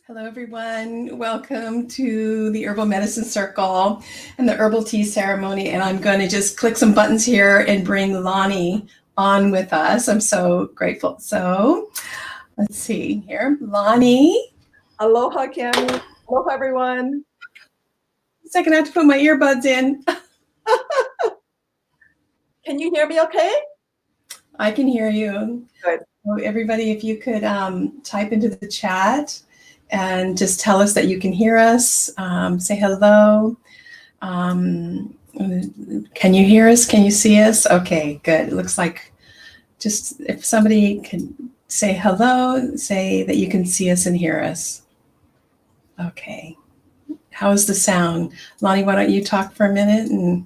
Hello, everyone. Welcome to the Herbal Medicine Circle and the Herbal Tea Ceremony. And I'm going to just click some buttons here and bring Lani on with us. I'm so grateful. So let's see here. Lani. Aloha, Cami. Aloha, everyone. Second, I have to put my earbuds in. Can you hear me okay? I can hear you. Good. So everybody, if you could type into the chat and just tell us that you can hear us, say hello. Can you hear us? Can you see us? Okay, good. It looks like just if somebody can say hello, say that you can see us and hear us. Okay. How is the sound? Lani, why don't you talk for a minute? And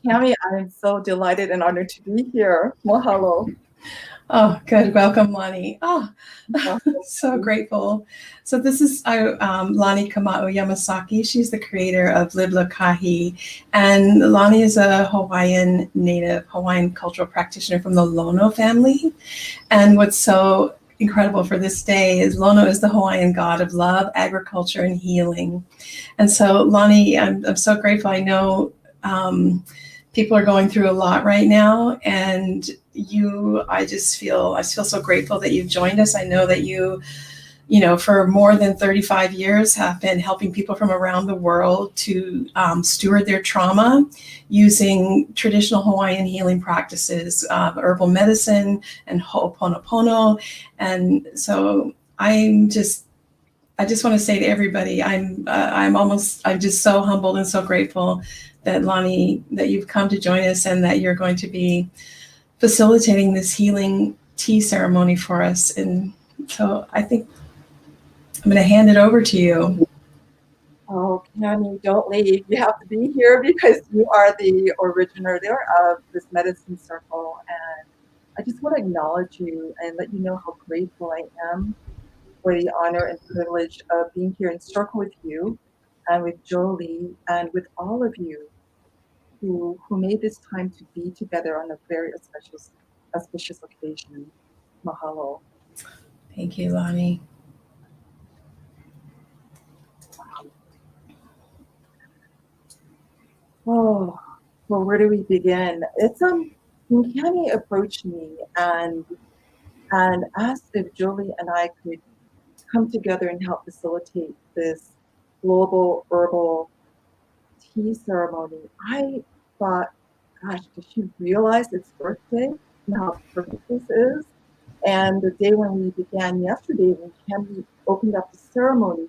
Cami, I'm so delighted and honored to be here. Mahalo. oh, good. Welcome, Lani. Oh, so grateful. So this is Lani Kamauu Yamasaki. She's the creator of Kahi. And Lani is a Hawaiian native, Hawaiian cultural practitioner from the Lono family. And what's so incredible for this day is Lono is the Hawaiian god of love, agriculture, and healing. And so, Lani, I'm so grateful. I know people are going through a lot right now, and I feel so grateful that you've joined us. I know that you for more than 35 years have been helping people from around the world to steward their trauma using traditional Hawaiian healing practices, herbal medicine and ho'oponopono. And so I just want to say to everybody, I'm just so humbled and so grateful that Lani, that you've come to join us and that you're going to be facilitating this healing tea ceremony for us. And so I think I'm going to hand it over to you. Oh, Cami, don't leave. You have to be here because you are the originator of this medicine circle. And I just want to acknowledge you and let you know how grateful I am for the honor and privilege of being here in circle with you and with Jolie and with all of you who made this time to be together on a very auspicious occasion. Mahalo. Thank you, Lani. Oh, well, where do we begin? It's when Cami approached me and asked if Jolie and I could come together and help facilitate this global herbal tea ceremony, I thought, gosh, does she realize it's birthday and how perfect this is? And the day when we began yesterday, when Cami opened up the ceremony,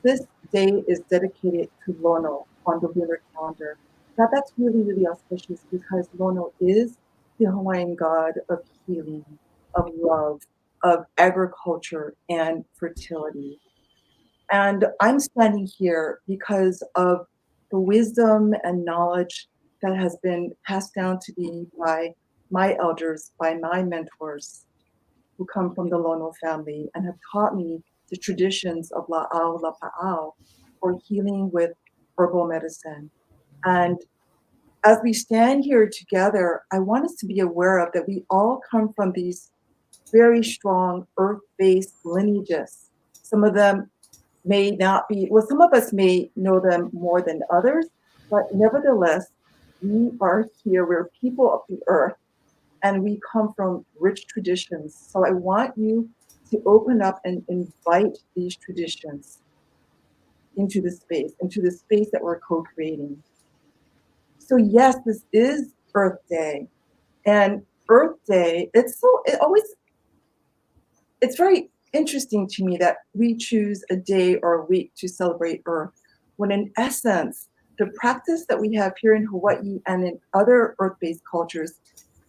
this day is dedicated to Lono on the lunar calendar. Now that's really, really auspicious because Lono is the Hawaiian god of healing, of love, of agriculture and fertility. And I'm standing here because of the wisdom and knowledge that has been passed down to me by my elders, by my mentors who come from the Lono family and have taught me the traditions of laʻau, or healing with herbal medicine. And as we stand here together, I want us to be aware of that we all come from these very strong earth-based lineages. Some of them may not be, well, some of us may know them more than others, but nevertheless, we are here, we're people of the earth, and we come from rich traditions. So I want you to open up and invite these traditions into the space that we're co-creating. So yes, this is Earth Day. And Earth Day, it's very interesting to me that we choose a day or a week to celebrate Earth, when in essence, the practice that we have here in Hawaii and in other Earth-based cultures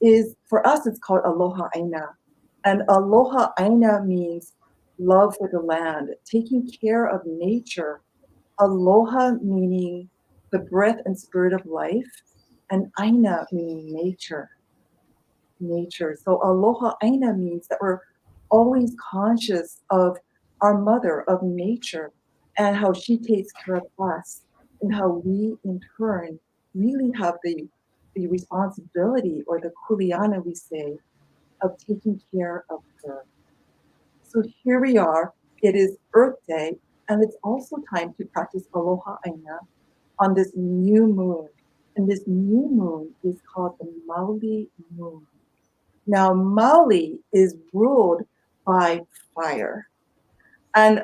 is, for us, it's called Aloha Aina. And Aloha Aina means love for the land, taking care of nature. Aloha meaning the breath and spirit of life, and Aina meaning nature. So Aloha Aina means that we're always conscious of our mother, of nature, and how she takes care of us, and how we in turn really have the responsibility, or the kuleana we say, of taking care of her. So here we are it is Earth Day, and it's also time to practice aloha aina on this new moon. And this new moon is called the Mauli moon. Now, Mauli is ruled by fire. And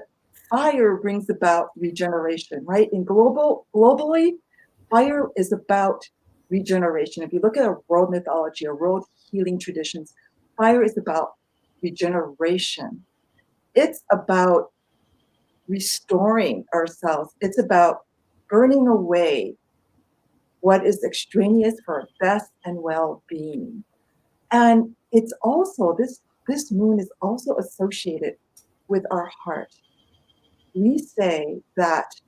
fire brings about regeneration, right? In globally, fire is about regeneration. If you look at a world mythology, or world healing traditions, fire is about regeneration. It's about restoring ourselves. It's about burning away what is extraneous for our best and well-being. And it's also, this moon is also associated with our heart. We say that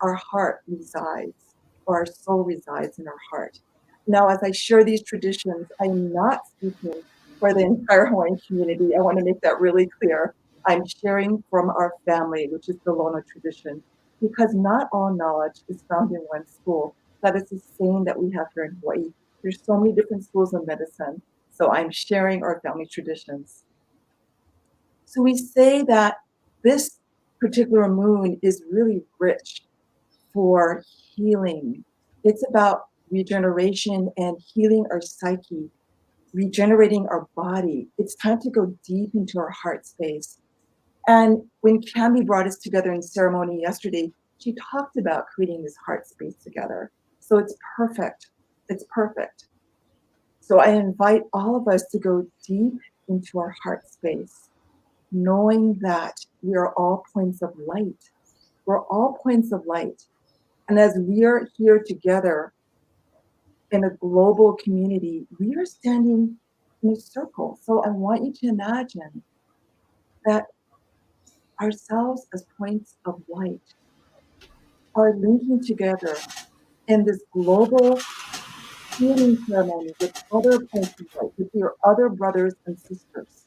our heart resides, or our soul resides in our heart. Now, as I share these traditions, I'm not speaking for the entire Hawaiian community. I want to make that really clear. I'm sharing from our family, which is the Lono tradition, because not all knowledge is found in one school. That is the saying that we have here in Hawaii. There's so many different schools of medicine. So I'm sharing our family traditions. So we say that this particular moon is really rich for healing. It's about regeneration and healing our psyche, regenerating our body. It's time to go deep into our heart space. And when Cami brought us together in ceremony yesterday, she talked about creating this heart space together. So it's perfect. It's perfect. So I invite all of us to go deep into our heart space, knowing that we are all points of light. We're all points of light. And as we are here together in a global community, we are standing in a circle. So I want you to imagine that ourselves as points of light are linking together in this global healing ceremony with other points of light, with your other brothers and sisters.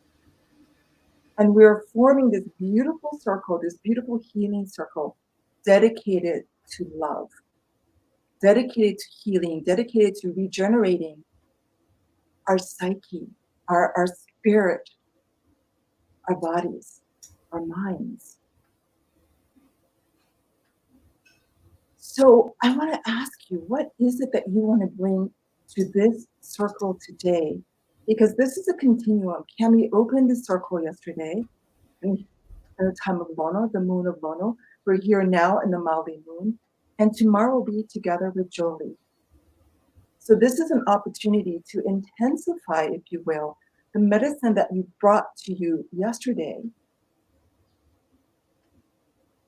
And we're forming this beautiful circle, this beautiful healing circle dedicated to love, dedicated to healing, dedicated to regenerating our psyche, our spirit, our bodies, our minds. So I want to ask you, what is it that you want to bring to this circle today? Because this is a continuum. Cami opened the circle yesterday in the time of Lono, the moon of Lono. We're here now in the Mauli moon, and tomorrow we'll be together with Jolie. So this is an opportunity to intensify, if you will, the medicine that we brought to you yesterday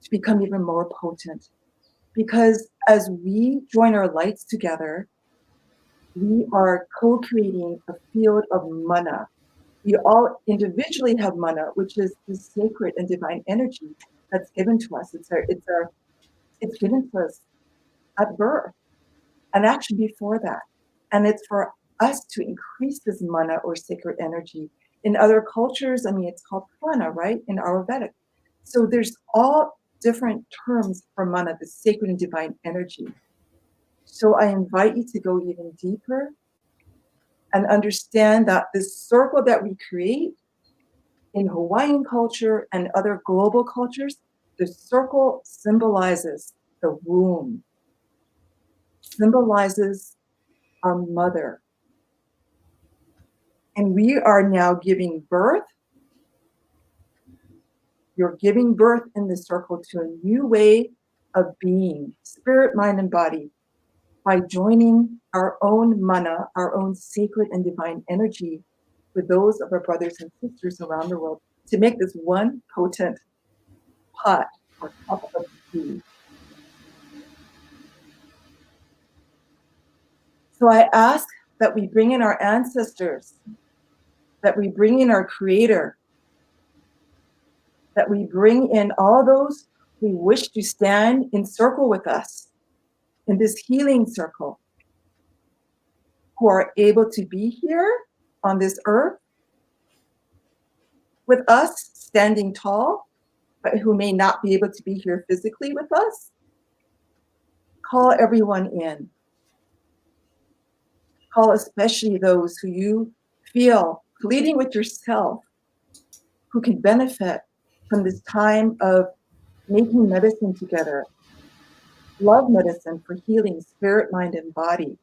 to become even more potent. Because as we join our lights together, we are co-creating a field of mana. We all individually have mana, which is the sacred and divine energy that's given to us. It's given to us at birth, and actually before that. And it's for us to increase this mana or sacred energy. In other cultures, it's called prana, right? In Ayurvedic. So there's all different terms for mana, the sacred and divine energy. So I invite you to go even deeper and understand that this circle that we create in Hawaiian culture and other global cultures, the circle symbolizes the womb, symbolizes our mother. And we are now giving birth. You're giving birth in the circle to a new way of being, spirit, mind, and body, by joining our own mana, our own sacred and divine energy with those of our brothers and sisters around the world to make this one potent pot or cup of tea. So I ask that we bring in our ancestors, that we bring in our creator, that we bring in all those who wish to stand in circle with us in this healing circle, who are able to be here on this earth with us, standing tall, but who may not be able to be here physically with us. Call everyone in. Call especially those who you feel, leading with yourself, who can benefit from this time of making medicine together, love medicine for healing spirit, mind, and body.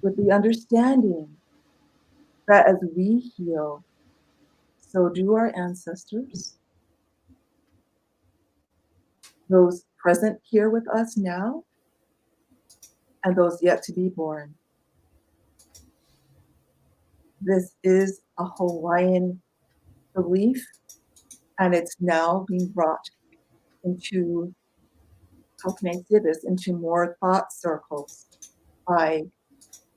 With the understanding that as we heal, so do our ancestors, those present here with us now, and those yet to be born. This is a Hawaiian belief, and it's now being brought into, how can I say this, into more thought circles by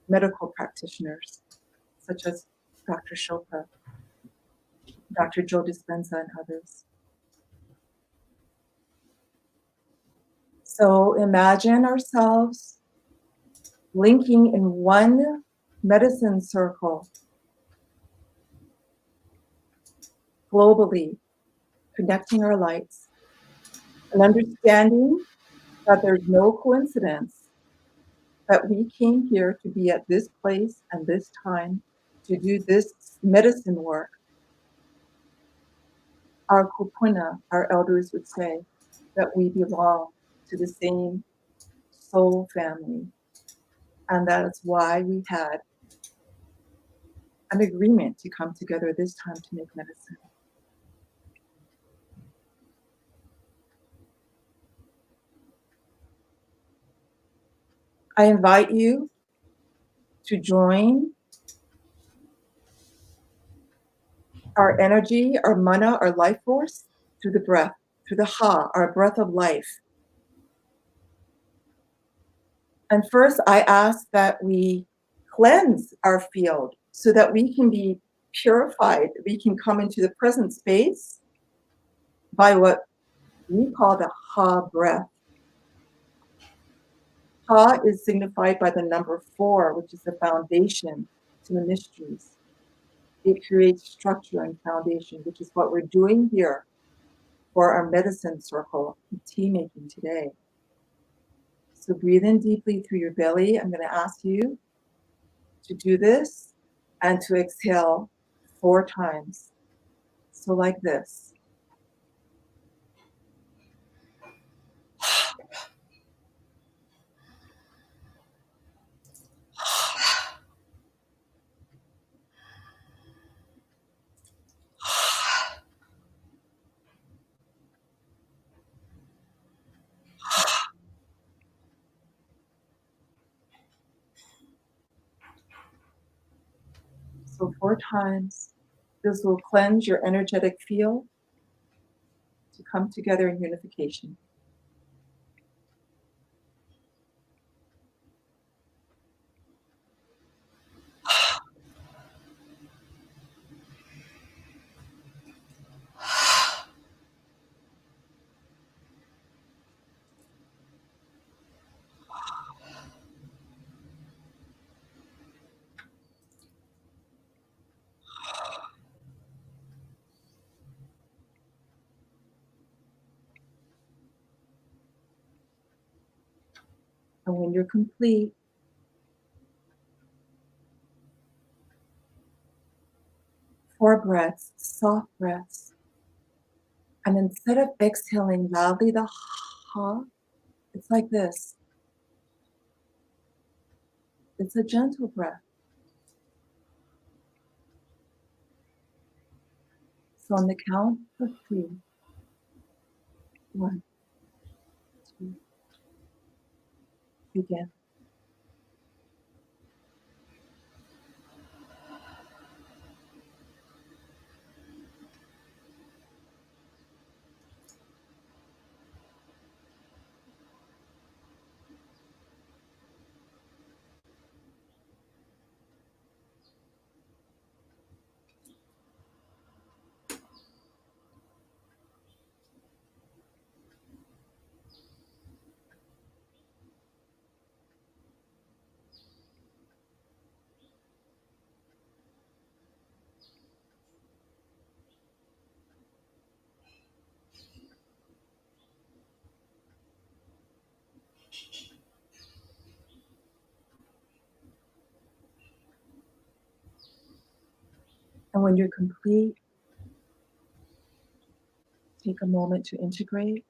medical practitioners, such as Dr. Chopra, Dr. Joe Dispenza, and others. So imagine ourselves linking in one medicine circle globally, connecting our lights, and understanding that there's no coincidence that we came here to be at this place and this time to do this medicine work. Our kupuna, our elders would say that we belong to the same soul family. And that is why we had an agreement to come together this time to make medicine. I invite you to join our energy, our mana, our life force through the breath, through the ha, our breath of life. And first, I ask that we cleanse our field so that we can be purified. We can come into the present space by what we call the ha breath. Ha is signified by the number 4, which is the foundation to the mysteries. It creates structure and foundation, which is what we're doing here for our medicine circle tea making today. So breathe in deeply through your belly. I'm going to ask you to do this and to exhale 4 times. So like this. So 4 times. This will cleanse your energetic field to come together in unification. And when you're complete, four breaths, soft breaths. And instead of exhaling loudly the ha, it's like this. It's a gentle breath. So on the count of 3, 1, 2, begin. And when you're complete, take a moment to integrate.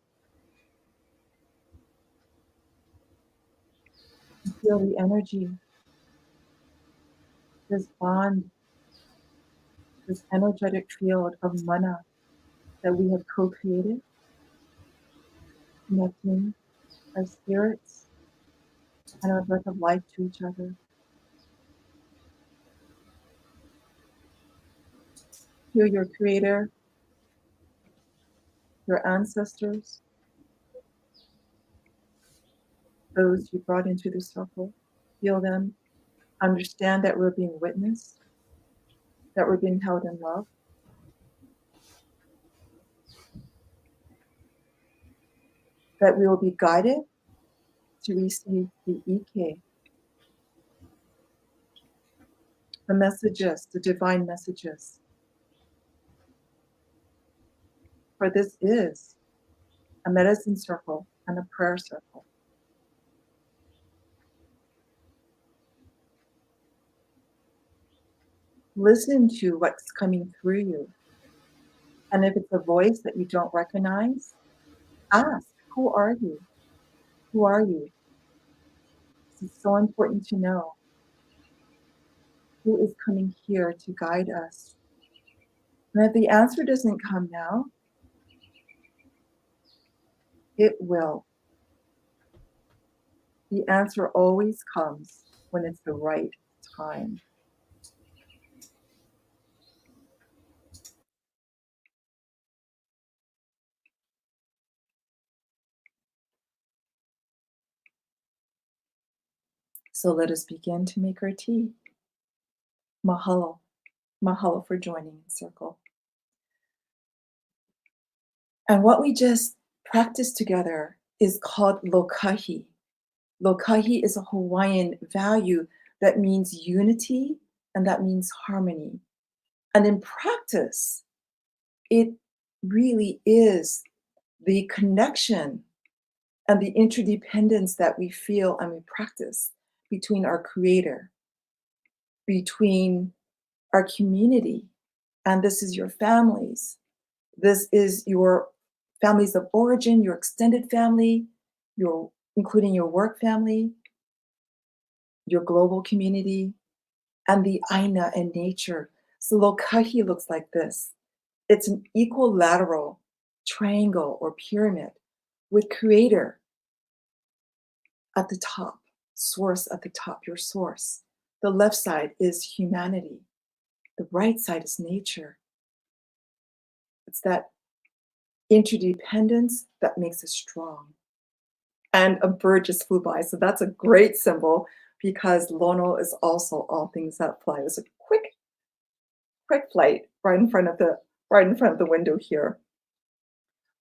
And feel the energy, this bond, this energetic field of mana that we have co-created, connecting our spirits and our breath of life to each other. Feel your creator, your ancestors, those you brought into the circle. Feel them. Understand that we're being witnessed, that we're being held in love. That we will be guided to receive the Ike, the messages, the divine messages. For this is a medicine circle and a prayer circle. Listen to what's coming through you. And if it's a voice that you don't recognize, ask, who are you? Who are you? This is so important to know. Who is coming here to guide us? And if the answer doesn't come now, it will. The answer always comes when it's the right time. So let us begin to make our tea. Mahalo. Mahalo for joining in circle. And what we just practiced together is called lokahi. Lokahi is a Hawaiian value that means unity and that means harmony. And in practice, it really is the connection and the interdependence that we feel and we practice between our creator, between our community, and this is your families. This is your families of origin, your extended family, including your work family, your global community, and the aina and nature. So lokahi looks like this. It's an equilateral triangle or pyramid with creator at the top, source at the top, your source. The left side is humanity. The right side is nature. It's that interdependence that makes us strong. And a bird just flew by. So that's a great symbol because Lono is also all things that fly. It was a quick flight right in front of the window here.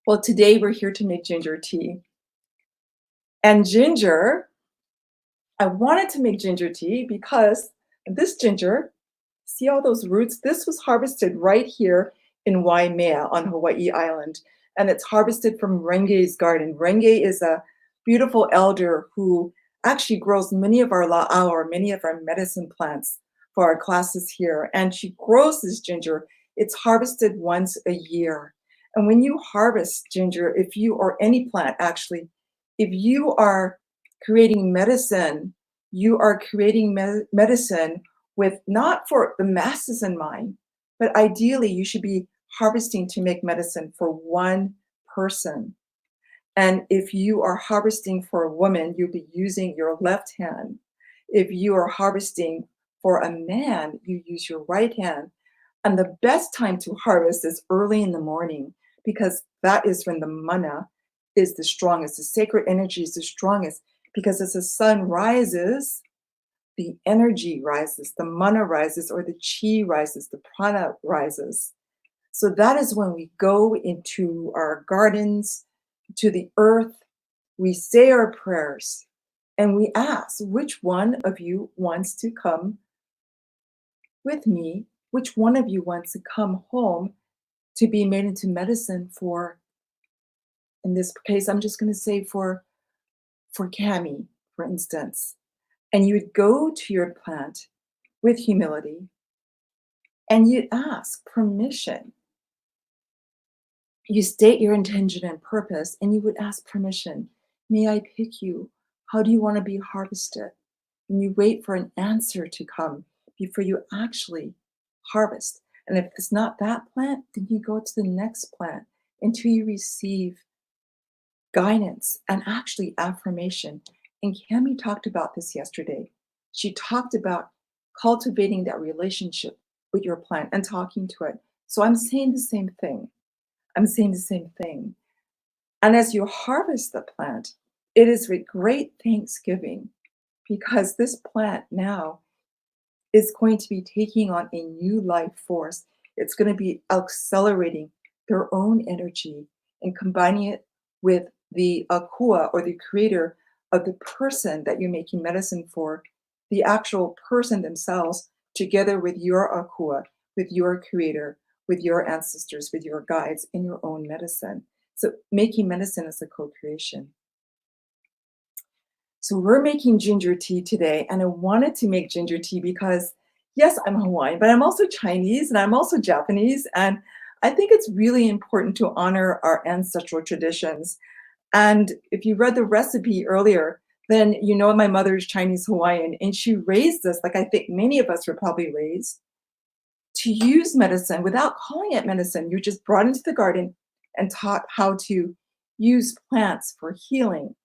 Well, today we're here to make ginger tea. And ginger, I wanted to make ginger tea because this ginger, see all those roots? This was harvested right here in Waimea on Hawaii Island. And it's harvested from Renge's garden. Renge is a beautiful elder who actually grows many of our laʻau, or many of our medicine plants for our classes here. And she grows this ginger. It's harvested once a year. And when you harvest ginger, or any plant actually, if you are creating medicine, you are creating medicine with not for the masses in mind, but ideally you should be harvesting to make medicine for one person. And if you are harvesting for a woman, you'll be using your left hand. If you are harvesting for a man, you use your right hand. And the best time to harvest is early in the morning, because that is when the mana is the strongest, the sacred energy is the strongest, because as the sun rises, the energy rises, the mana rises, or the chi rises, the prana rises. So that is when we go into our gardens, to the earth, we say our prayers, and we ask, which one of you wants to come with me? Which one of you wants to come home to be made into medicine for, in this case, I'm just going to say for Cami, for instance. And you would go to your plant with humility and you ask permission. You state your intention and purpose, and you would ask permission. May I pick you? How do you want to be harvested? And you wait for an answer to come before you actually harvest. And if it's not that plant, then you go to the next plant until you receive guidance and actually affirmation. And Cami talked about this yesterday. She talked about cultivating that relationship with your plant and talking to it. So I'm saying the same thing. I'm saying the same thing. And as you harvest the plant, it is with great thanksgiving because this plant now is going to be taking on a new life force. It's going to be accelerating their own energy and combining it with the akua, or the creator of the person that you're making medicine for, the actual person themselves, together with your akua, with your creator, with your ancestors, with your guides, in your own medicine. So making medicine is a co-creation. So we're making ginger tea today, and I wanted to make ginger tea because, yes, I'm Hawaiian, but I'm also Chinese and I'm also Japanese, and I think it's really important to honor our ancestral traditions. And if you read the recipe earlier, then you know my mother's Chinese Hawaiian, and she raised us, like I think many of us were probably raised, to use medicine without calling it medicine. You're just brought into the garden and taught how to use plants for healing.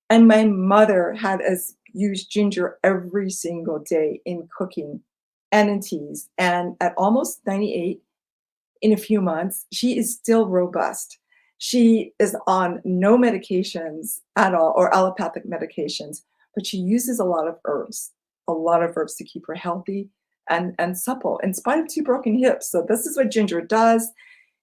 And my mother had us use ginger every single day in cooking and in teas. And at almost 98, in a few months, she is still robust. She is on no medications at all, or allopathic medications, but she uses a lot of herbs to keep her healthy and supple in spite of 2 broken hips. So this is what ginger does.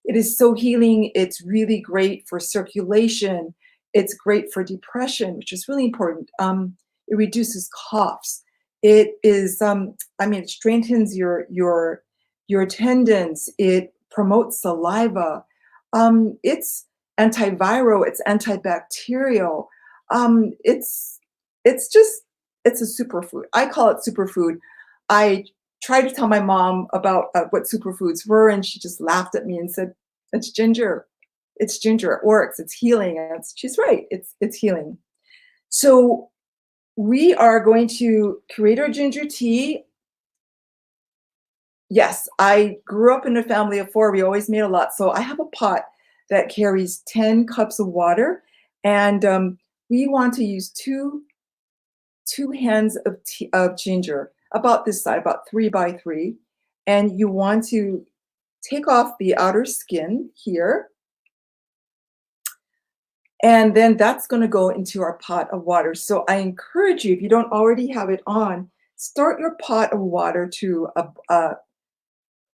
It is so healing. It's really great for circulation. It's great for depression, which is really important. It reduces coughs. It is, it strengthens your tendons. It promotes saliva. It's antiviral. It's antibacterial. It's a superfood. I call it superfood. I tried to tell my mom about what superfoods were, and she just laughed at me and said, "It's ginger. It's ginger. It works. It's healing." And she's right. It's healing. So we are going to create our ginger tea. Yes, I grew up in a family of 4. We always made a lot. So I have a pot that carries 10 cups of water, and we want to use two hands of ginger, about this size, about 3 by 3. And you want to take off the outer skin here. And then that's going to go into our pot of water. So I encourage you, if you don't already have it on, start your pot of water to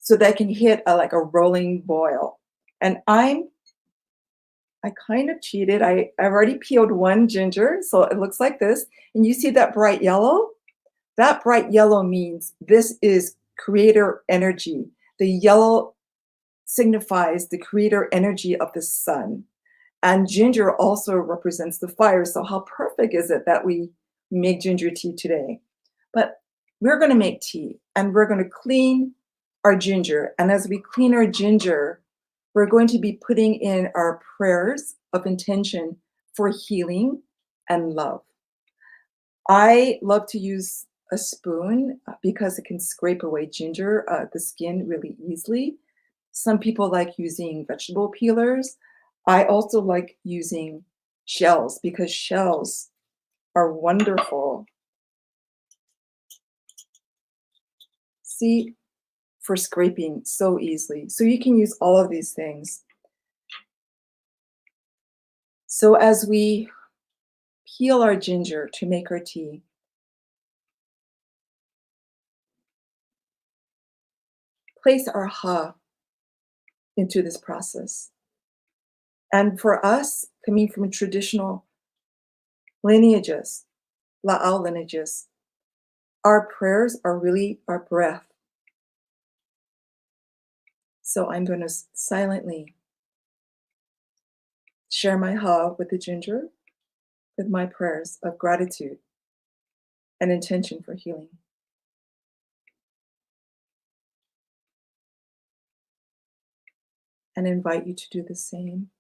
so that can hit like a rolling boil. And I kind of cheated. I've already peeled 1 ginger, so it looks like this. And you see that bright yellow? That bright yellow means this is creator energy. The yellow signifies the creator energy of the sun. And ginger also represents the fire. So how perfect is it that we make ginger tea today? But we're going to make tea, and we're going to clean our ginger. And as we clean our ginger, we're going to be putting in our prayers of intention for healing and love. I love to use a spoon because it can scrape away ginger, the skin, really easily. Some people like using vegetable peelers. I also like using shells because shells are wonderful. See, for scraping so easily. So you can use all of these things. So as we peel our ginger to make our tea, place our ha into this process. And for us, coming from traditional lineages, laʻau lineages, our prayers are really our breath. So I'm going to silently share my ha with the ginger, with my prayers of gratitude and intention for healing. and invite you to do the same.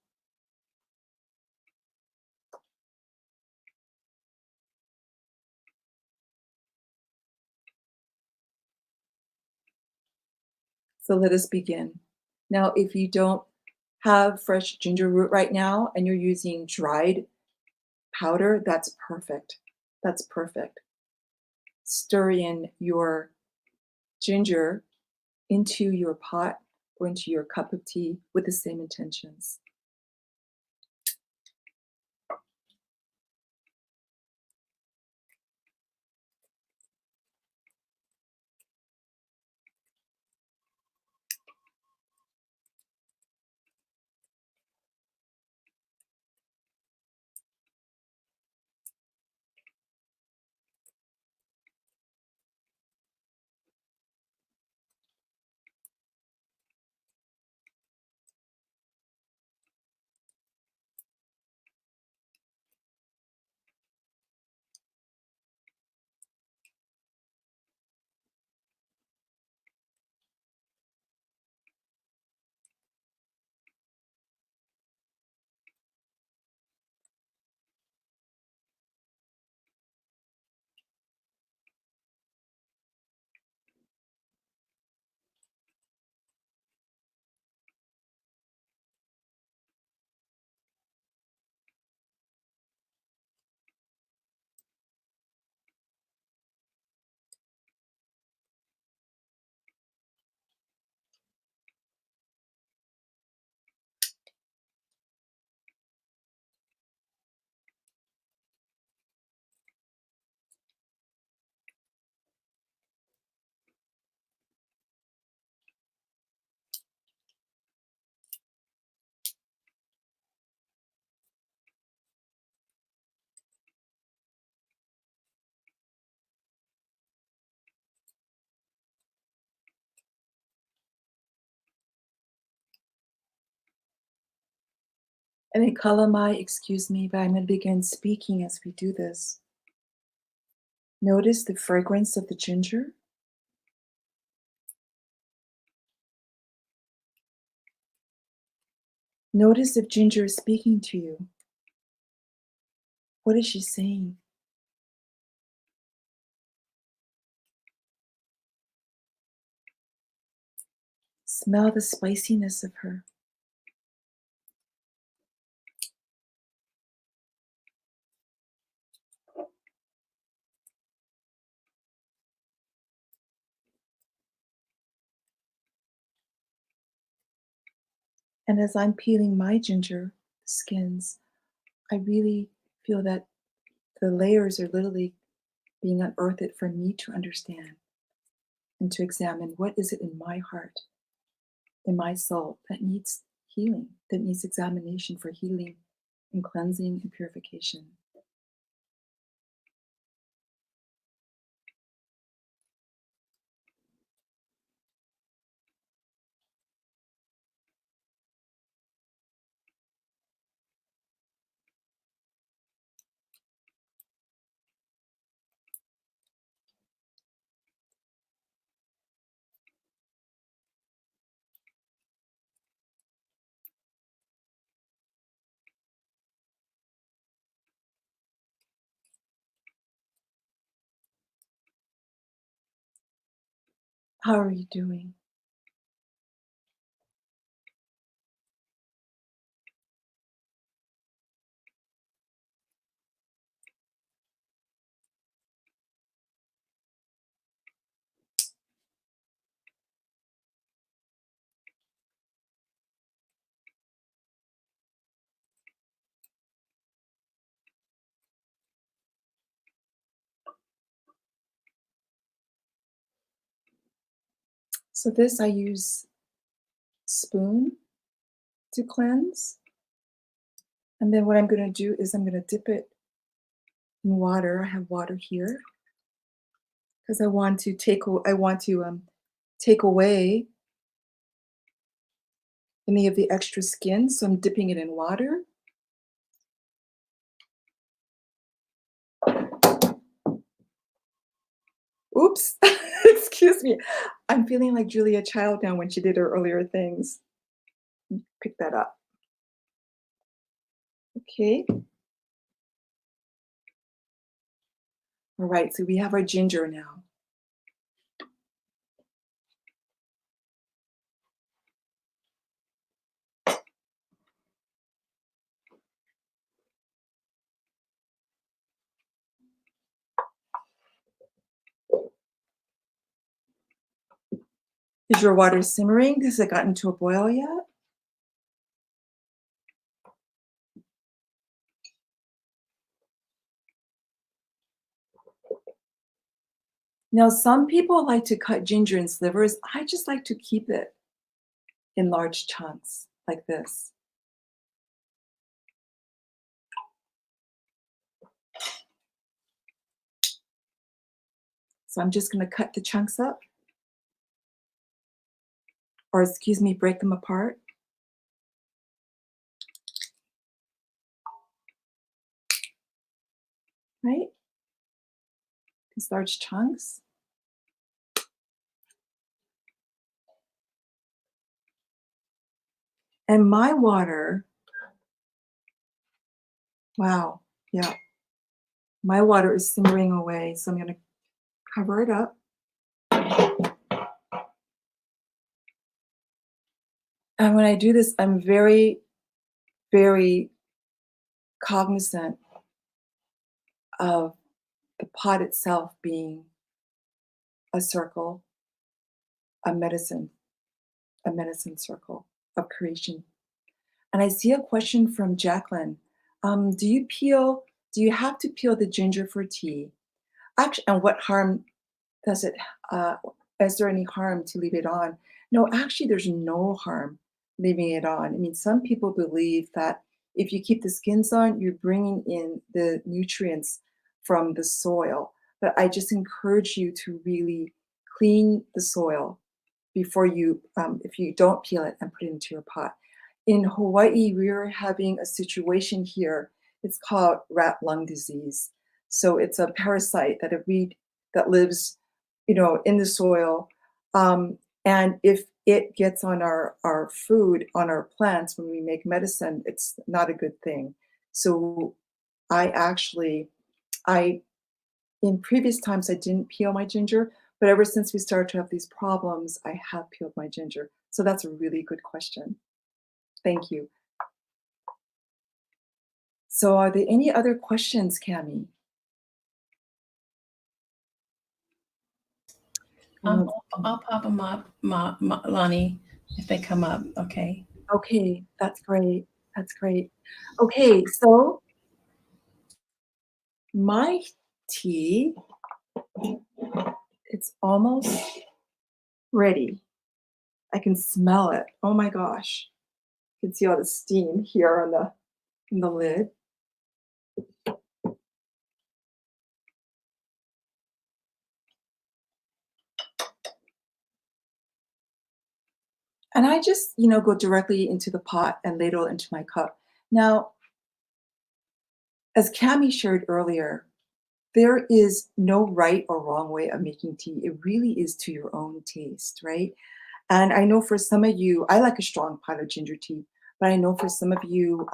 So let us begin. Now, if you don't have fresh ginger root right now and you're using dried powder, that's perfect. That's perfect. Stir in your ginger into your pot or into your cup of tea with the same intentions. And kalamai, excuse me, but I'm going to begin speaking as we do this. Notice the fragrance of the ginger. Notice if ginger is speaking to you. What is she saying? Smell the spiciness of her. And as I'm peeling my ginger skins, I really feel that the layers are literally being unearthed for me to understand and to examine what is it in my heart, in my soul that needs healing, that needs examination for healing and cleansing and purification. How are you doing? So this I use spoon to cleanse. And then what I'm going to do is I'm going to dip it in water. I have water here because I want to take away any of the extra skin. So I'm dipping it in water. Oops, excuse me. I'm feeling like Julia Child now when she did her earlier things. Pick that up. Okay. All right, so we have our ginger now. Is your water simmering? Has it gotten to a boil yet? Now, some people like to cut ginger in slivers. I just like to keep it in large chunks like this. So I'm just going to cut the chunks up, or excuse me, break them apart. Right? These large chunks. And my water, wow, yeah. My water is simmering away, so I'm going to cover it up. And when I do this, I'm very, very cognizant of the pot itself being a circle, a medicine circle of creation. And I see a question from Jacqueline. Do you have to peel the ginger for tea? Actually, and what harm does it, is there any harm to leave it on? No, actually, there's no harm leaving it on. I mean, some people believe that if you keep the skins on, you're bringing in the nutrients from the soil. But I just encourage you to really clean the soil before you, if you don't peel it and put it into your pot. In Hawaii, we're having a situation here. It's called rat lung disease. So it's a parasite that that lives, in the soil. And if it gets on our food, on our plants, when we make medicine, it's not a good thing. So I in previous times, I didn't peel my ginger, but ever since we started to have these problems, I have peeled my ginger. So that's a really good question. Thank you. So are there any other questions, Cami? I'll pop them up, Lani, if they come up. Okay. Okay, that's great. That's great. Okay, so my tea, it's almost ready. I can smell it. Oh my gosh. You can see all the steam here on the lid. And I just, go directly into the pot and ladle into my cup. Now, as Cami shared earlier, there is no right or wrong way of making tea. It really is to your own taste, right? And I know for some of you, I like a strong pot of ginger tea, but I know for some of you,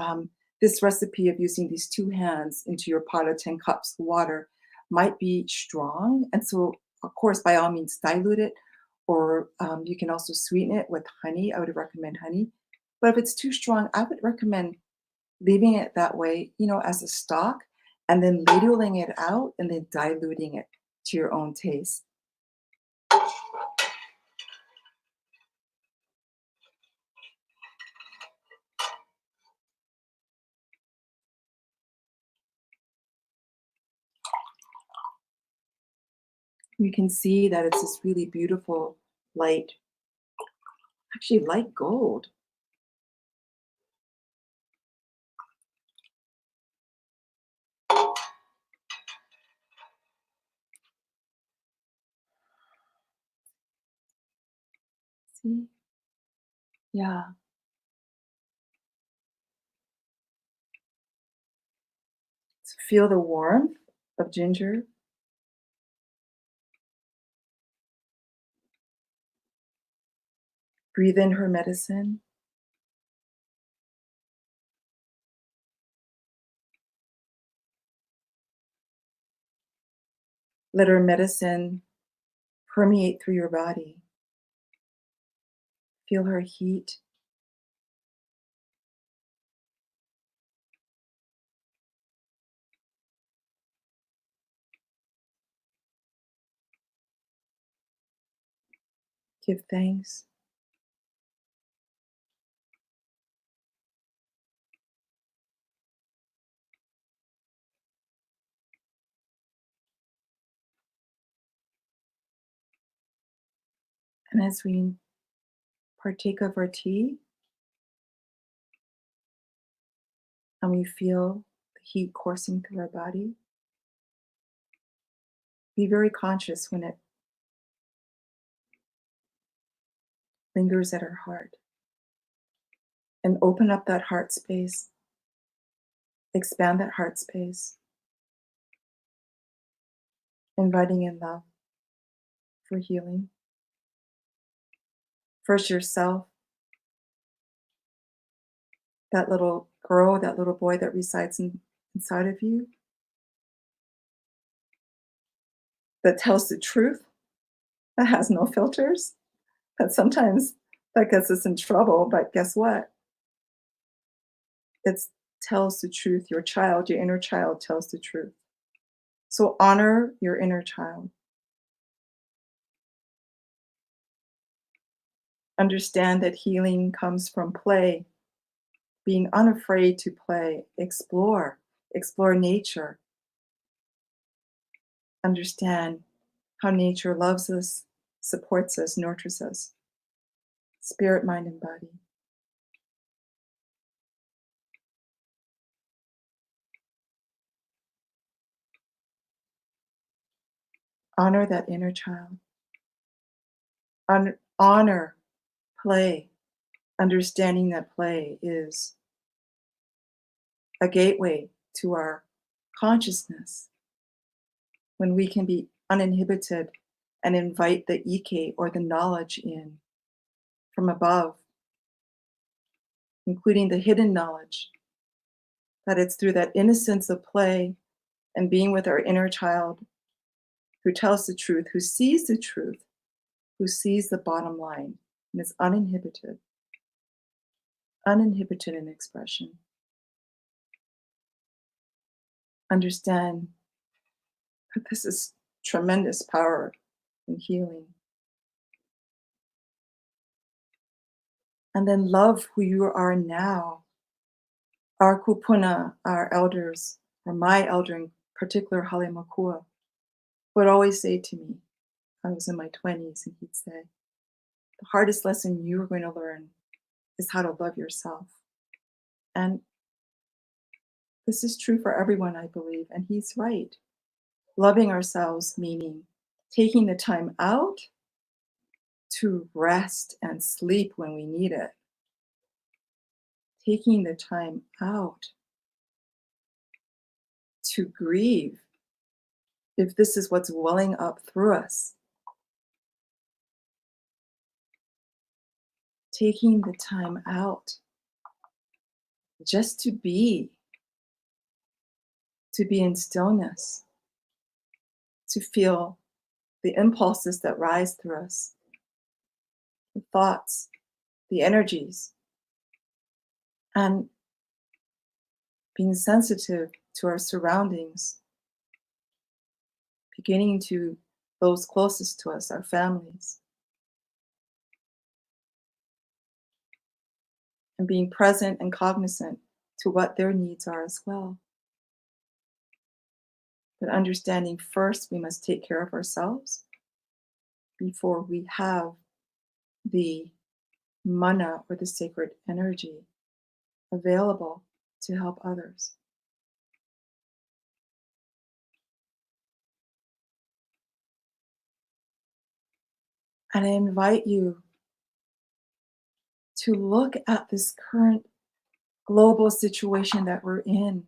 this recipe of using these two hands into your pot of 10 cups of water might be strong. And so, of course, by all means, dilute it, or you can also sweeten it with honey. I would recommend honey. But if it's too strong, I would recommend leaving it that way, as a stock, and then ladling it out and then diluting it to your own taste. You can see that it's this really beautiful light, actually light gold. See? Yeah. So feel the warmth of ginger. Breathe in her medicine. Let her medicine permeate through your body. Feel her heat. Give thanks. And as we partake of our tea, and we feel the heat coursing through our body, be very conscious when it lingers at our heart. And open up that heart space, expand that heart space, inviting in love for healing. First yourself, that little girl, that little boy that resides inside of you, that tells the truth, that has no filters, that sometimes that gets us in trouble, but guess what? It tells the truth. Your child, your inner child tells the truth. So honor your inner child. Understand that healing comes from play, being unafraid to play, explore nature. Understand how nature loves us, supports us, nurtures us, spirit, mind, and body. Honor that inner child. Honor play, understanding that play is a gateway to our consciousness, when we can be uninhibited and invite the Ike, or the knowledge, in from above, including the hidden knowledge, that it's through that innocence of play and being with our inner child who tells the truth, who sees the truth, who sees the bottom line, and is uninhibited in expression. Understand that this is tremendous power in healing. And then love who you are now. Our kupuna, our elders, or my elder in particular, Hale Makua, would always say to me, I was in my 20s, and he'd say, the hardest lesson you are going to learn is how to love yourself. And this is true for everyone, I believe, and he's right. Loving ourselves meaning taking the time out to rest and sleep when we need it. Taking the time out to grieve if this is what's welling up through us. Taking the time out just to be in stillness, to feel the impulses that rise through us, the thoughts, the energies, and being sensitive to our surroundings, beginning to those closest to us, our families, and being present and cognizant to what their needs are as well. But understanding first we must take care of ourselves before we have the mana, or the sacred energy, available to help others. And I invite you to look at this current global situation that we're in,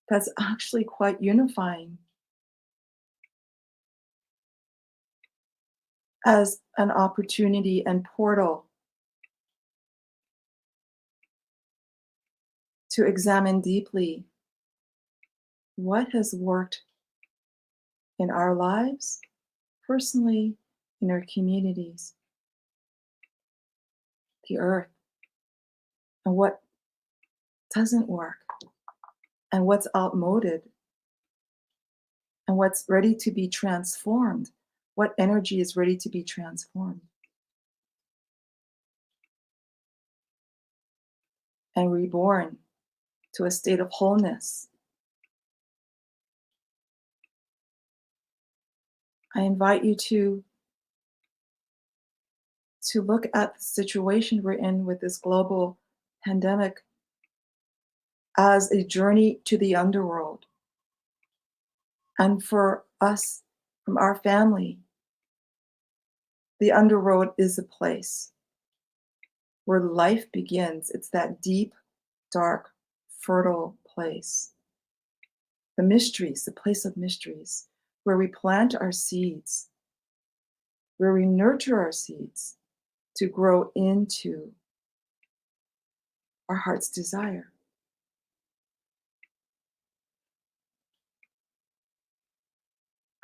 that's actually quite unifying, as an opportunity and portal to examine deeply what has worked in our lives, personally, in our communities, the earth, and what doesn't work, and what's outmoded, and what's ready to be transformed, what energy is ready to be transformed and reborn to a state of wholeness. I invite you to look at the situation we're in with this global pandemic as a journey to the underworld. And for us, from our family, the underworld is a place where life begins. It's that deep, dark, fertile place. The mysteries, the place of mysteries, where we plant our seeds, where we nurture our seeds to grow into our heart's desire.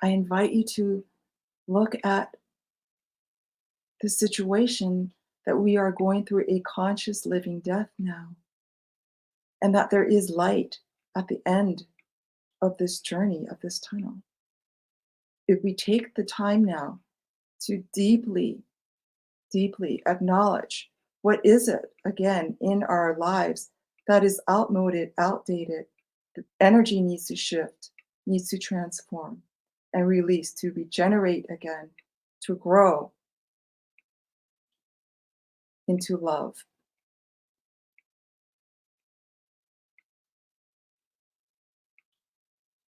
I invite you to look at the situation that we are going through a conscious living death now, and that there is light at the end of this journey, of this tunnel. If we take the time now to deeply, deeply acknowledge what is it, again, in our lives that is outmoded, outdated, the energy needs to shift, needs to transform and release, to regenerate again, to grow into love.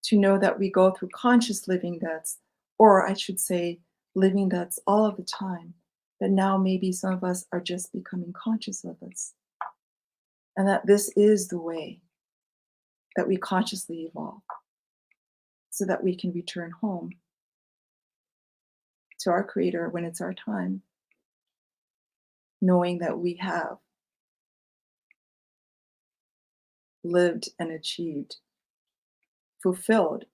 To know that we go through conscious living deaths, or I should say, living deaths all of the time, that now maybe some of us are just becoming conscious of this. And that this is the way that we consciously evolve so that we can return home to our Creator when it's our time, knowing that we have lived and achieved, fulfilled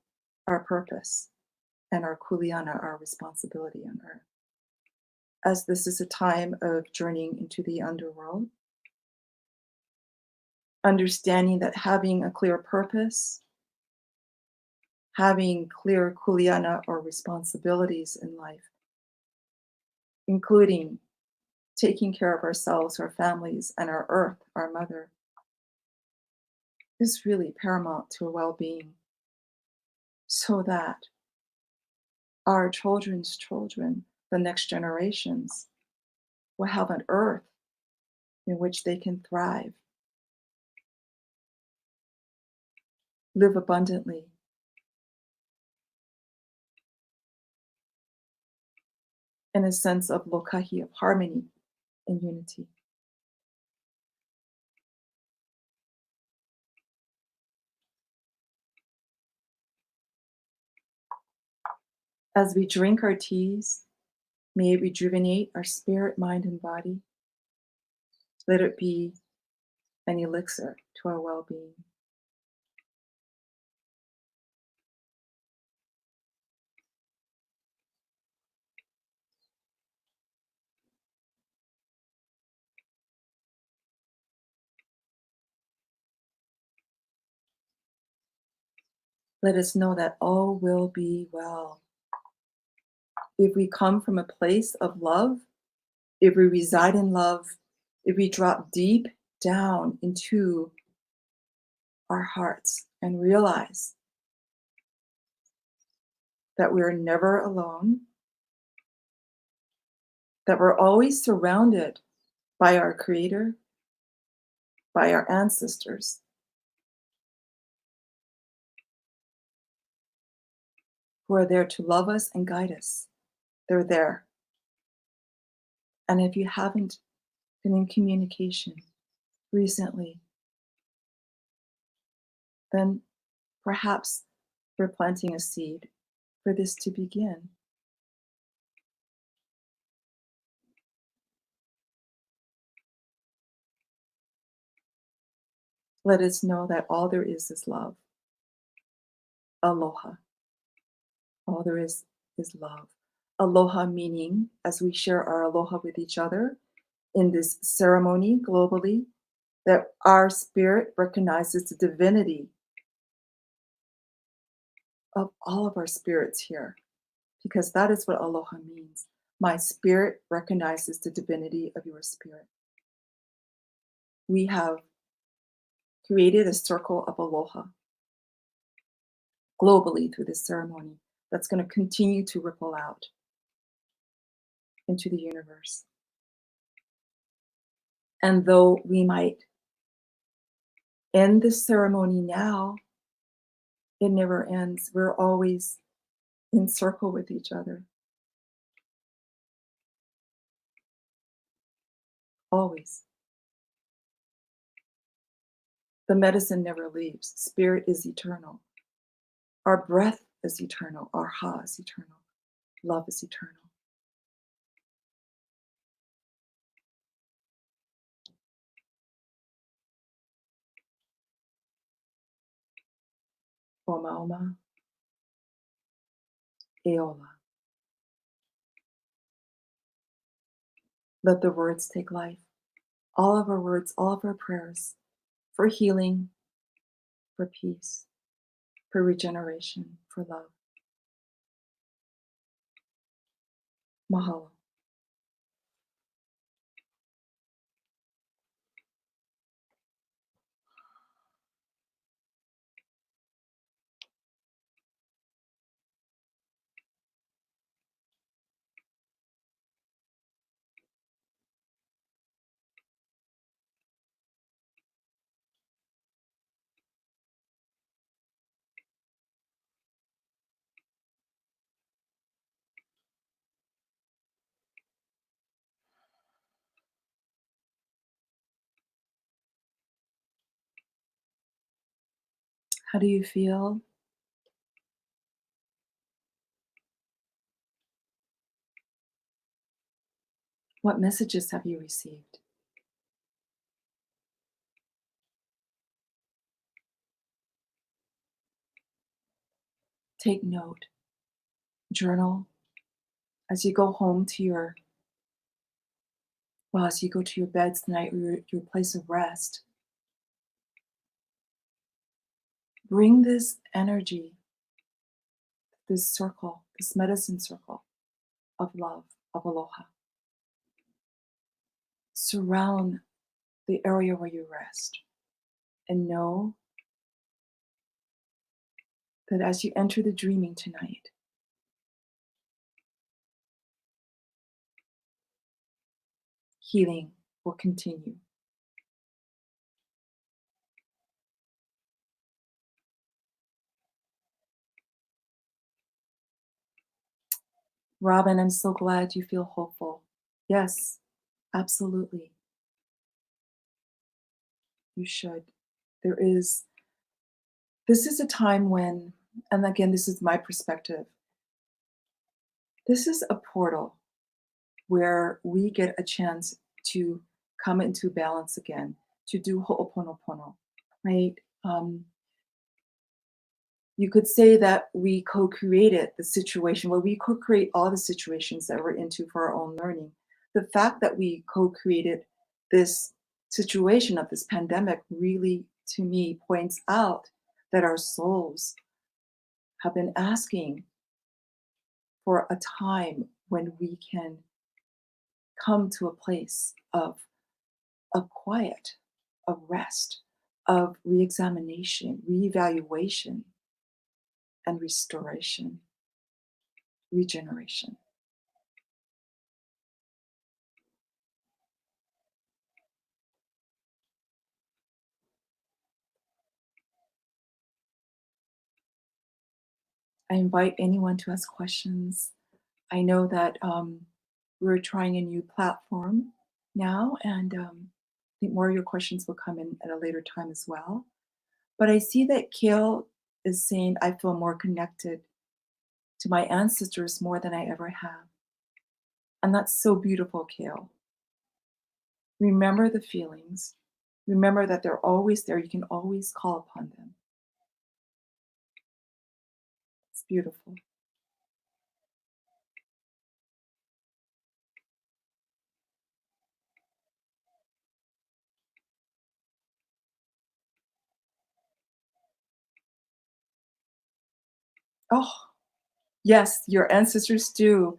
our purpose and our kuleana, our responsibility on earth. As this is a time of journeying into the underworld, understanding that having a clear purpose, having clear kuleana or responsibilities in life, including taking care of ourselves, our families, and our earth, our mother, is really paramount to our well-being, so that our children's children, the next generations, will have an earth in which they can thrive, live abundantly, in a sense of lokahi, of harmony and unity. As we drink our teas, may it rejuvenate our spirit, mind, and body. Let it be an elixir to our well-being. Let us know that all will be well. If we come from a place of love, if we reside in love, if we drop deep down into our hearts and realize that we're never alone, that we're always surrounded by our Creator, by our ancestors, who are there to love us and guide us. They're there. And if you haven't been in communication recently, then perhaps we're planting a seed for this to begin. Let us know that all there is love. Aloha. All there is love. Aloha meaning, as we share our aloha with each other in this ceremony globally, that our spirit recognizes the divinity of all of our spirits here, because that is what aloha means. My spirit recognizes the divinity of your spirit. We have created a circle of aloha globally through this ceremony that's going to continue to ripple out into the universe. And though we might end this ceremony now, it never ends. We're always in circle with each other. Always. The medicine never leaves. Spirit is eternal. Our breath is eternal. Our ha is eternal. Love is eternal. Oma oma, eola. Let the words take life. All of our words, all of our prayers for healing, for peace, for regeneration, for love. Mahalo. How do you feel? What messages have you received? Take note, journal. As you go home to as you go to your beds tonight or your place of rest, bring this energy, this circle, this medicine circle of love, of aloha. Surround the area where you rest and know that as you enter the dreaming tonight, healing will continue. Robin, I'm so glad you feel hopeful. Yes, absolutely. You should. This is a time when, and again, this is my perspective, this is a portal where we get a chance to come into balance again, to do ho'oponopono, right? You could say that we co-created the situation, well, we co-create all the situations that we're into for our own learning. The fact that we co-created this situation of this pandemic really, to me, points out that our souls have been asking for a time when we can come to a place of quiet, of rest, of re-examination, re-evaluation, and restoration, regeneration. I invite anyone to ask questions. I know that we're trying a new platform now, and I think more of your questions will come in at a later time as well. But I see that Kale is saying, I feel more connected to my ancestors more than I ever have. And that's so beautiful, Kale. Remember the feelings. Remember that they're always there. You can always call upon them. It's beautiful. Oh, yes, your ancestors do.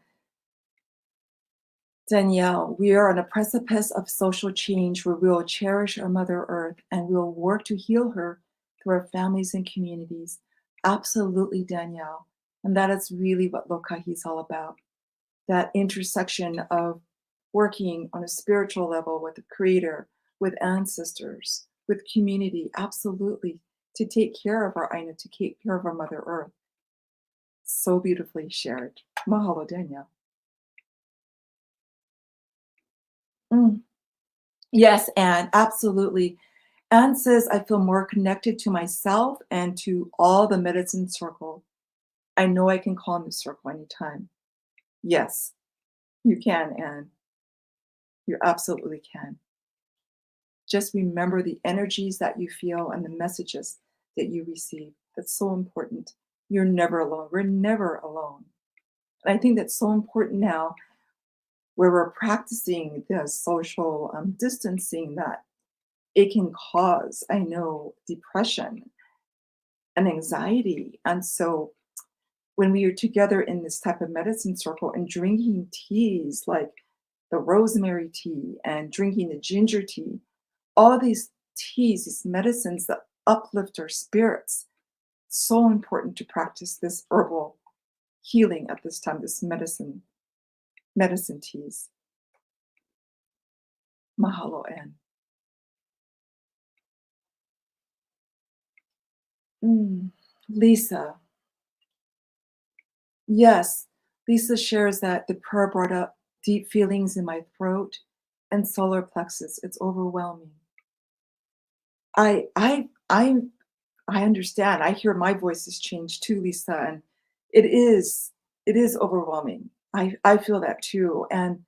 Danielle, we are on a precipice of social change where we will cherish our Mother Earth and we will work to heal her through our families and communities. Absolutely, Danielle. And that is really what Lokahi is all about. That intersection of working on a spiritual level with the Creator, with ancestors, with community, absolutely, to take care of our Aina, to take care of our Mother Earth. So beautifully shared. Mahalo, Danielle. Mm. Yes, Anne, absolutely. Anne says, I feel more connected to myself and to all the medicine circle. I know I can call in the circle anytime. Yes, you can, Anne. You absolutely can. Just remember the energies that you feel and the messages that you receive. That's so important. You're never alone. We're never alone. And I think that's so important now where we're practicing the social distancing that it can cause, I know, depression and anxiety. And so when we are together in this type of medicine circle and drinking teas like the rosemary tea and drinking the ginger tea, all these teas, these medicines that uplift our spirits, so important to practice this herbal healing at this time, this medicine teas. Mahalo, Anne. Lisa, yes, Lisa shares that the prayer brought up deep feelings in my throat and solar plexus. It's overwhelming. I I I I understand. I hear my voices change too, Lisa, and it is it is overwhelming. I feel that too. And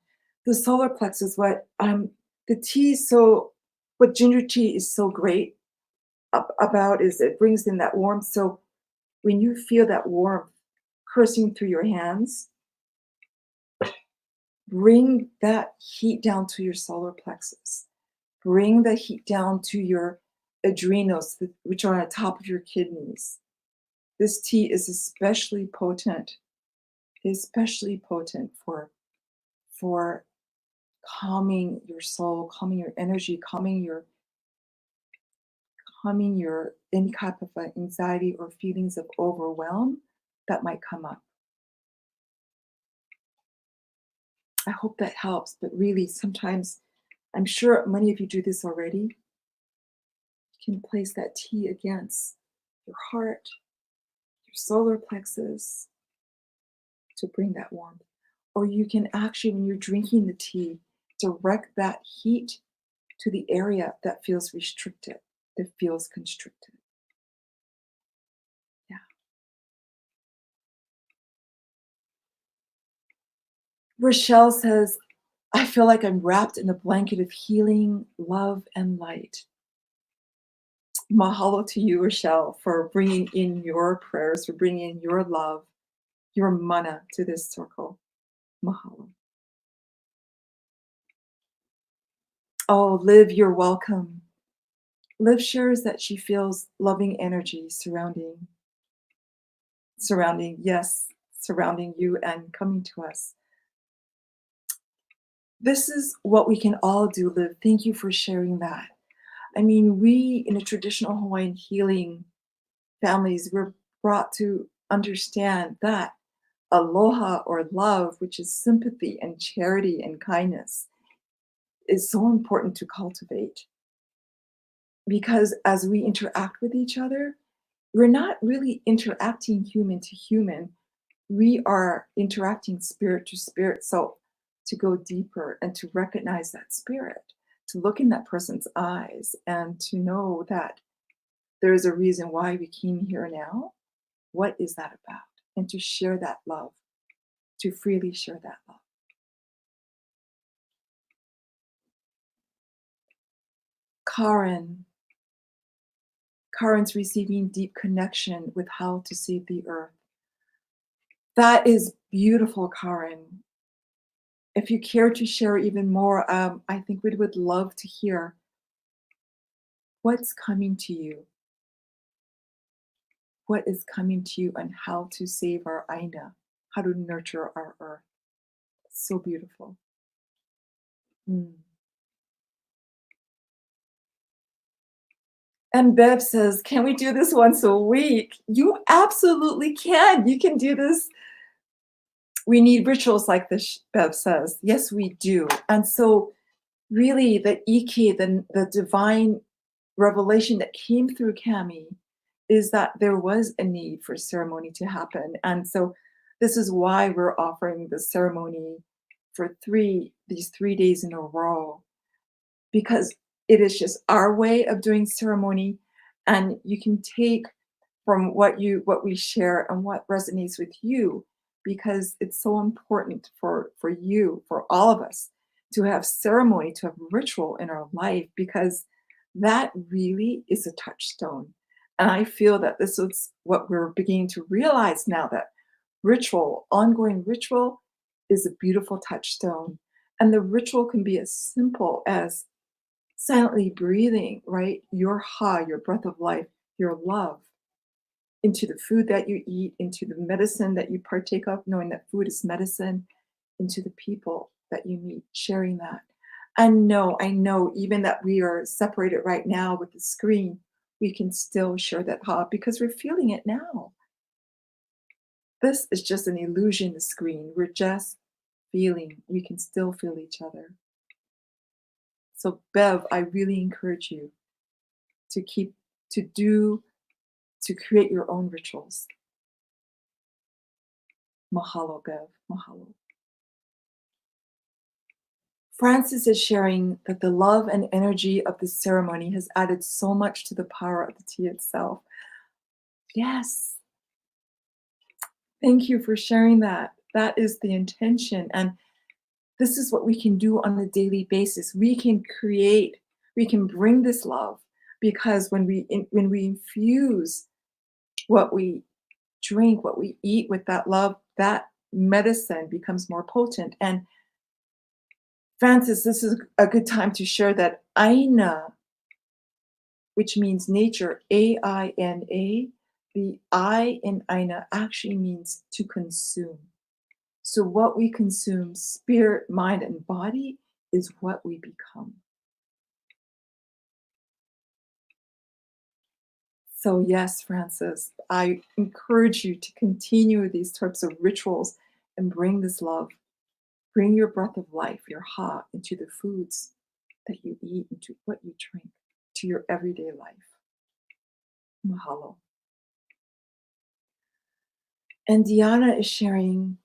the solar plexus, the tea so what ginger tea is so great about is it brings in that warmth. So when you feel that warmth coursing through your hands, bring that heat down to your solar plexus. Bring the heat down to your adrenals, which are on the top of your kidneys. This tea is especially potent for calming your soul, calming your energy, calming your any type of anxiety or feelings of overwhelm that might come up. I hope that helps, but really sometimes I'm sure many of you do this already. You can place that tea against your heart, your solar plexus to bring that warmth. Or you can actually, when you're drinking the tea, direct that heat to the area that feels restricted, that feels constricted. Yeah. Rochelle says, I feel like I'm wrapped in a blanket of healing, love, and light. Mahalo to you, Rochelle, for bringing in your prayers, for bringing in your love, your mana to this circle. Mahalo. Oh, Liv, you're welcome. Liv shares that she feels loving energy surrounding you and coming to us. This is what we can all do, Liv. Thank you for sharing that. I mean, we in a traditional Hawaiian healing families, we're brought to understand that aloha or love, which is sympathy and charity and kindness, is so important to cultivate. Because as we interact with each other, we're not really interacting human to human. We are interacting spirit to spirit. So to go deeper and to recognize that spirit, to look in that person's eyes and to know that there's a reason why we came here now. What is that about? And to share that love, to freely share that love. Karen. Karen's receiving deep connection with how to save the earth. That is beautiful, Karen. If you care to share even more, I think we would love to hear what's coming to you. what is coming to you and how to save our Aina, how to nurture our earth. So beautiful. Mm. And Bev says, can we do this once a week? You absolutely can. You can do this. We need rituals like this, Bev says. Yes, we do. And so really the Iki, the divine revelation that came through Cami is that there was a need for ceremony to happen. And so this is why we're offering the ceremony for these 3 days in a row, because it is just our way of doing ceremony. And you can take from what we share and what resonates with you, because it's so important for you, for all of us, to have ceremony, to have ritual in our life, because that really is a touchstone. And I feel that this is what we're beginning to realize now, that ritual, ongoing ritual, is a beautiful touchstone. And the ritual can be as simple as silently breathing, right? Your ha, your breath of life, your love into the food that you eat, into the medicine that you partake of, knowing that food is medicine, into the people that you meet, sharing that. And no, I know even that we are separated right now with the screen, we can still share that ha because we're feeling it now. This is just an illusion, the screen. We're just feeling, we can still feel each other. So Bev, I really encourage you to create your own rituals. Mahalo, Bev, mahalo. Francis is sharing that the love and energy of the ceremony has added so much to the power of the tea itself. Yes. Thank you for sharing that. That is the intention. And this is what we can do on a daily basis. We can bring this love, because when we infuse what we drink, what we eat with that love, that medicine becomes more potent. And Francis, this is a good time to share that Aina, which means nature, Aina, the I in Aina actually means to consume. So what we consume, spirit, mind, and body, is what we become. So yes, Francis, I encourage you to continue these types of rituals and bring this love. Bring your breath of life, your ha, into the foods that you eat, into what you drink, to your everyday life. Mahalo. And Diana is sharing,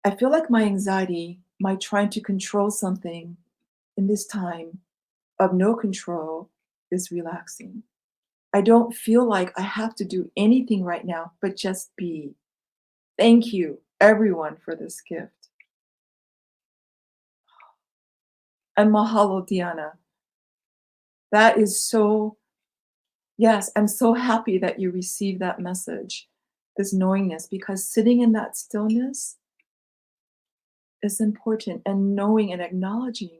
I feel like my anxiety, my trying to control something in this time of no control, is relaxing. I don't feel like I have to do anything right now, but just be. Thank you, everyone, for this gift. And mahalo, Diana. That is so, yes, I'm so happy that you received that message, this knowingness, because sitting in that stillness is important, and knowing and acknowledging,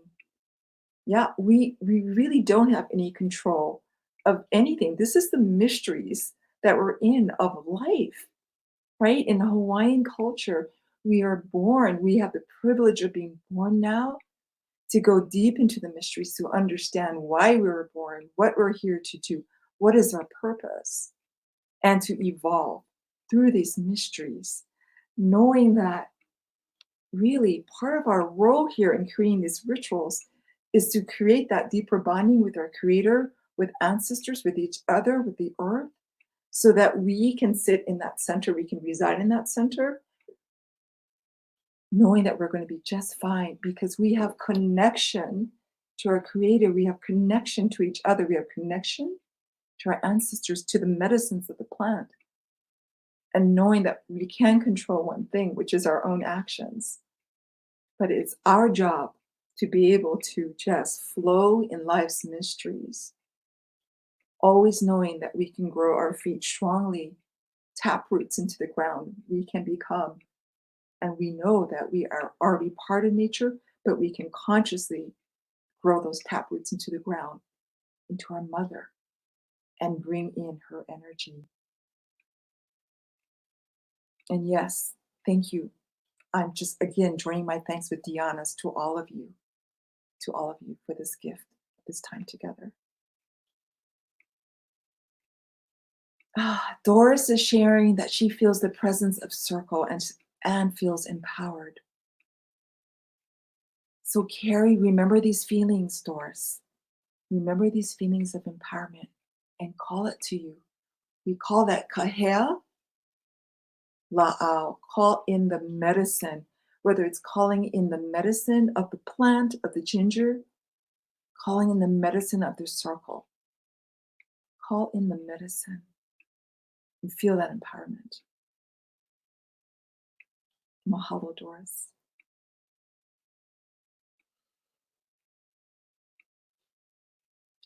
yeah, we really don't have any control of anything. This is the mysteries that we're in of life, right? In Hawaiian culture, we are born, we have the privilege of being born now, to go deep into the mysteries, to understand why we were born, what we're here to do, what is our purpose, and to evolve through these mysteries, knowing that really part of our role here in creating these rituals is to create that deeper bonding with our creator, with ancestors, with each other, with the earth, so that we can sit in that center, we can reside in that center, knowing that we're going to be just fine, because we have connection to our creator, we have connection to each other, we have connection to our ancestors, to the medicines of the plant, and knowing that we can control one thing, which is our own actions. But it's our job to be able to just flow in life's mysteries, always knowing that we can grow our feet strongly, tap roots into the ground, we can become. And we know that we are already part of nature, but we can consciously grow those tap roots into the ground, into our mother, and bring in her energy. And yes, thank you. I'm just again joining my thanks with Diana's to all of you, for this gift, this time together. Doris is sharing that she feels the presence of circle and feels empowered. So Carrie, remember these feelings, Doris. Remember these feelings of empowerment and call it to you. We call that kahea laʻau. Call in the medicine, whether it's calling in the medicine of the plant, of the ginger, calling in the medicine of the circle. Call in the medicine and feel that empowerment. Mahalo, Doris.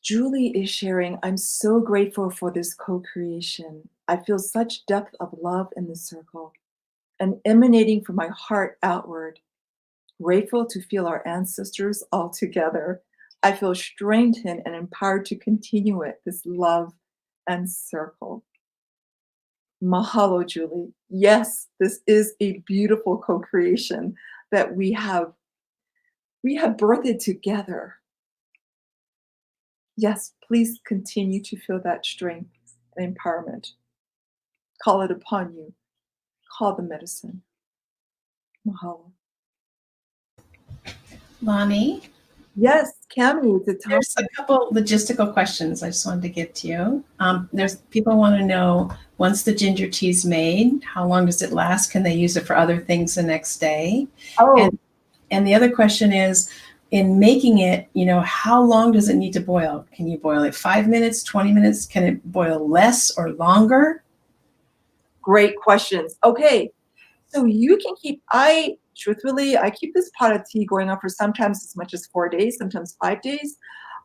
Julie is sharing, I'm so grateful for this co-creation. I feel such depth of love in the circle and emanating from my heart outward. Grateful to feel our ancestors all together. I feel strengthened and empowered to continue it, this love and circle. Mahalo, Julie. Yes, this is a beautiful co-creation that we have birthed together. Yes, please continue to feel that strength and empowerment. Call it upon you. Call the medicine. Mahalo. Lani, Yes, Cami, the time. there's a couple logistical questions I just wanted to get to you. There's people want to know, once the ginger tea is made, how long does it last? Can they use it for other things the next day? Oh, And the other question is, in making it, how long does it need to boil? Can you boil it 5 minutes, 20 minutes? Can it boil less or longer? great questions. Okay, so you can keep, I keep this pot of tea going on for sometimes as much as 4 days, sometimes 5 days.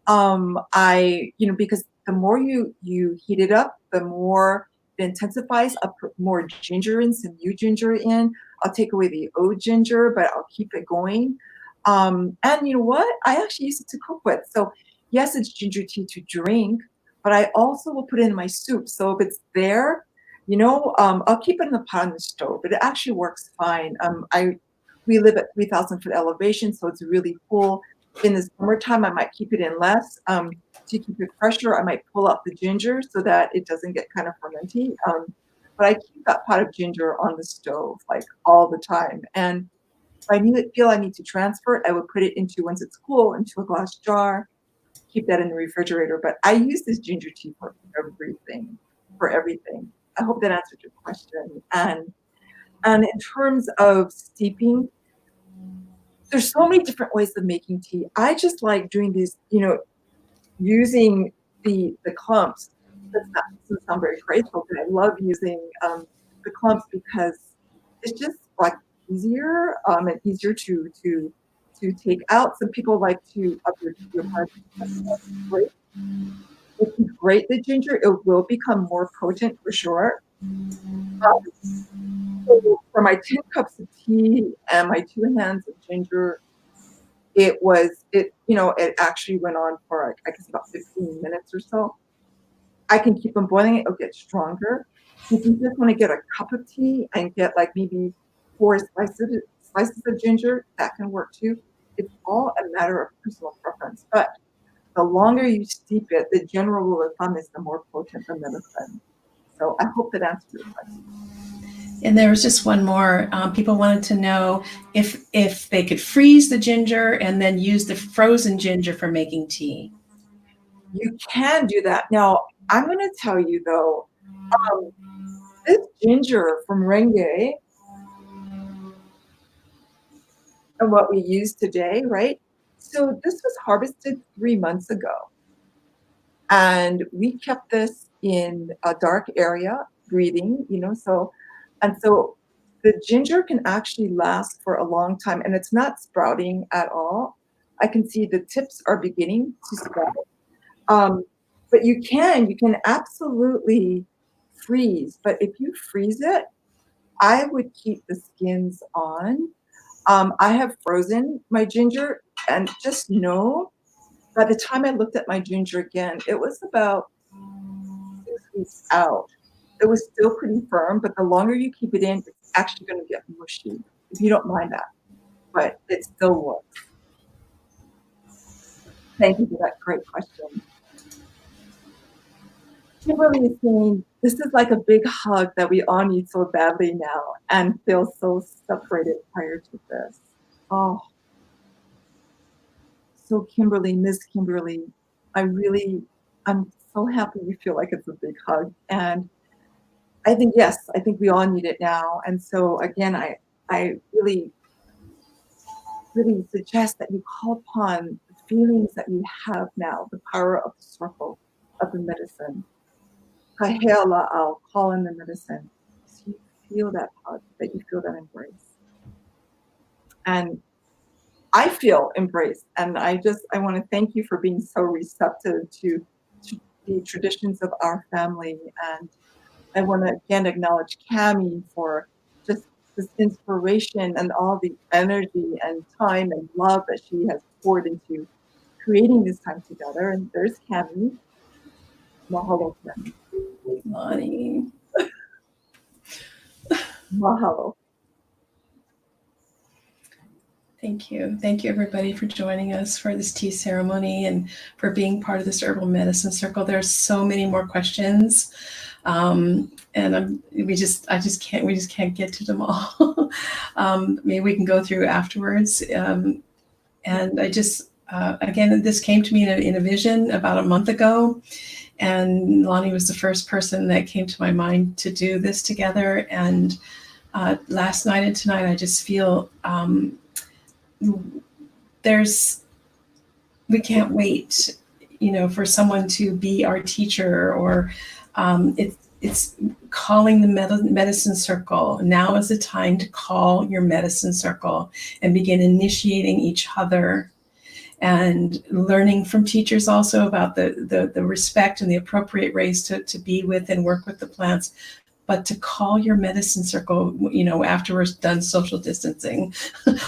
Because the more you heat it up, the more it intensifies. I'll put more ginger in, some new ginger in. I'll take away the old ginger, but I'll keep it going. And you know what? I actually use it to cook with. So yes, it's ginger tea to drink, but I also will put it in my soup. So if it's there, I'll keep it in the pot on the stove, but it actually works fine. We live at 3,000-foot elevation, so it's really cool. In the summertime, I might keep it in less. To keep it fresher, I might pull out the ginger so that it doesn't get kind of fermenty. But I keep that pot of ginger on the stove like all the time. And if I feel I need to transfer it, I would put it into, once it's cool, into a glass jar, keep that in the refrigerator. But I use this ginger tea for everything, I hope that answered your question. And in terms of steeping, there's so many different ways of making tea. I just like doing these, using the clumps. That doesn't sound very graceful, but I love using the clumps because it's just like easier and easier to take out. Some people like to up your grate. If you grate the ginger, it will become more potent for sure. So for my 10 cups of tea and my 2 hands of ginger, it actually went on for, I guess, about 15 minutes or so. I can keep on boiling it, it'll get stronger. If you just want to get a cup of tea and get like maybe 4 slices of ginger, that can work too. It's all a matter of personal preference. But the longer you steep it, the general rule of thumb is the more potent the medicine. So I hope that answers your question. And there was just one more. People wanted to know if they could freeze the ginger and then use the frozen ginger for making tea. You can do that. Now, I'm going to tell you though, this ginger from Renge and what we use today, right? So this was harvested 3 months ago. And we kept this in a dark area, breathing, so the ginger can actually last for a long time and it's not sprouting at all. I can see the tips are beginning to sprout. But you can absolutely freeze. But if you freeze it, I would keep the skins on. I have frozen my ginger and just know by the time I looked at my ginger again, it was about 6 weeks out. it was still pretty firm, but the longer you keep it in, it's actually going to get mushy, if you don't mind that. But it still works. Thank you for that great question. Kimberly is saying, this is like a big hug that we all need so badly now and feel so separated prior to this. Oh, so Kimberly, Miss Kimberly, I'm so happy you feel like it's a big hug. And I think, yes, I think we all need it now. And so again, I really suggest that you call upon the feelings that you have now, the power of the circle of the medicine. Kahea laʻau, call in the medicine. So you feel that hug, that you feel that embrace. And I feel embraced. And I want to thank you for being so receptive to the traditions of our family. And I want to again acknowledge Cami for just this inspiration and all the energy and time and love that she has poured into creating this time together. And there's Cami. Mahalo, Cami. Lani. Mahalo. Thank you. Thank you, everybody, for joining us for this tea ceremony and for being part of this herbal medicine circle. There's so many more questions, and we just can't get to them all. Maybe we can go through afterwards. And I just again, this came to me in a vision about a month ago, and Lani was the first person that came to my mind to do this together. And last night and tonight, I just feel. We can't wait, for someone to be our teacher, or it's calling the medicine circle. Now is the time to call your medicine circle and begin initiating each other and learning from teachers also about the respect and the appropriate ways to be with and work with the plants. But to call your medicine circle, after we're done social distancing,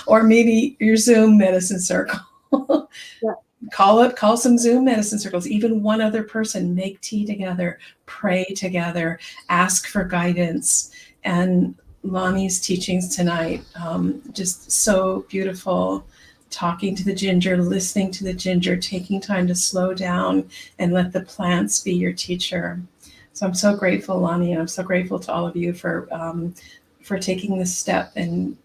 or maybe your Zoom medicine circle. Yeah. Call some Zoom medicine circles, even one other person, make tea together, pray together, ask for guidance. And Lani's teachings tonight, just so beautiful, talking to the ginger, listening to the ginger, taking time to slow down and let the plants be your teacher. So I'm so grateful, Lani, and I'm so grateful to all of you for taking this step and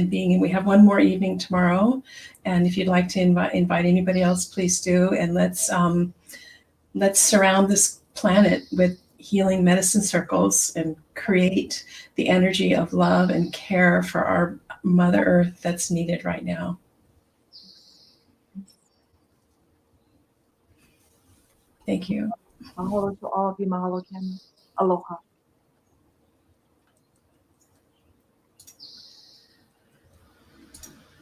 being. We have one more evening tomorrow, and if you'd like to invite anybody else, please do. And let's surround this planet with healing medicine circles and create the energy of love and care for our Mother Earth that's needed right now. Thank you. Mahalo to all of you. Mahalo, Cami. Aloha.